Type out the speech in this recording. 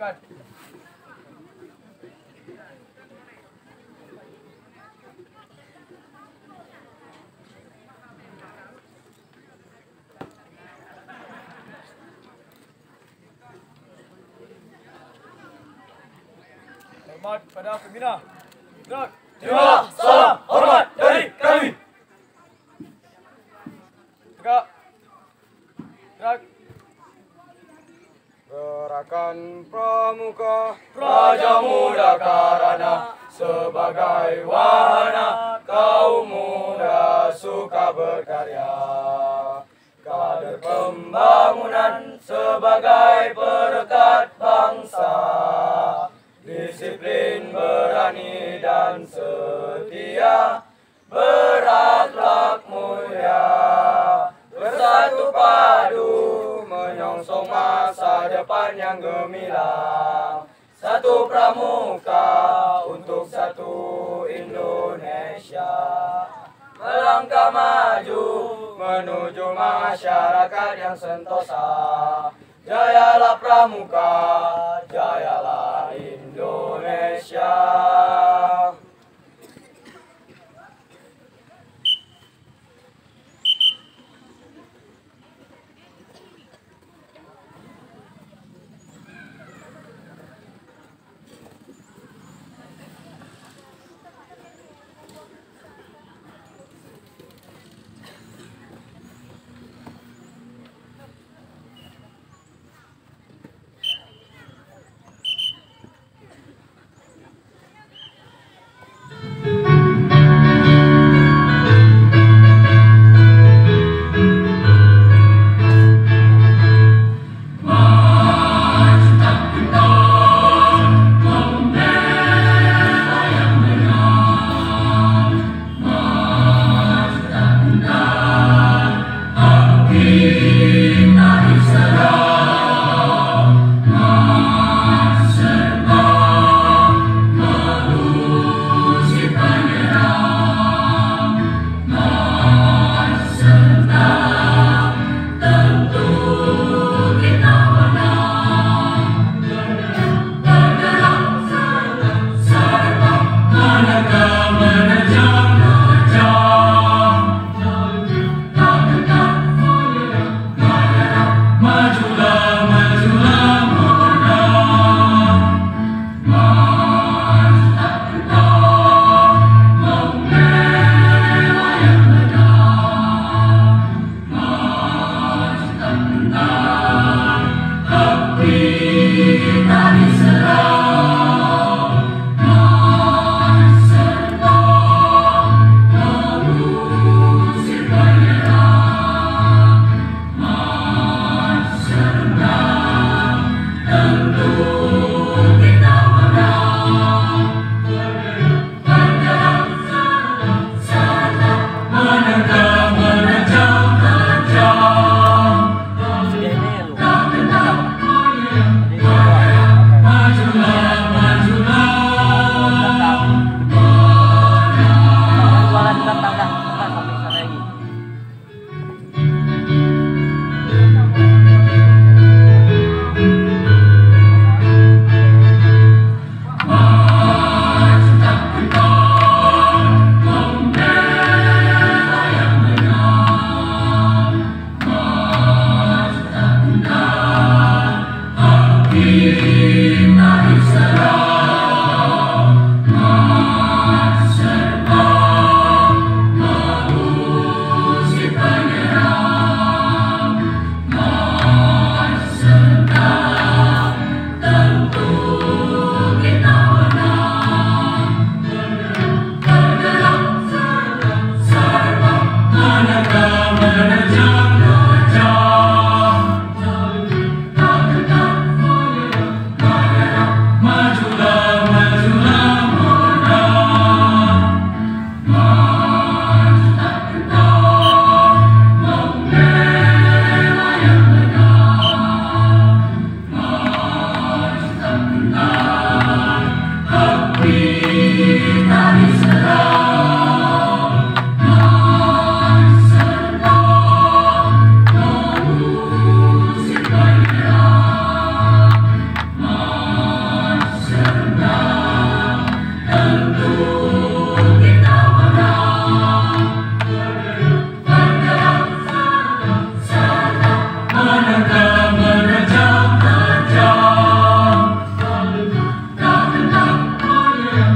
silakan. Hormat pada pembina. Gerak. Terimalah salam hormat dari kami. Tegak. Gerak. Gerakan Pramuka Praja Muda Karana sebagai wahana kaum muda suka berkarya. Kader pembangunan sebagai perekat bangsa. Disiplin, berani dan setia, berakhlak mulia, bersatu padu menyongsong masa depan yang gemilang. Satu pramuka untuk satu Indonesia, melangkah maju menuju masyarakat yang sentosa. Jayalah pramuka, jayalah Indonesia. Indonesia.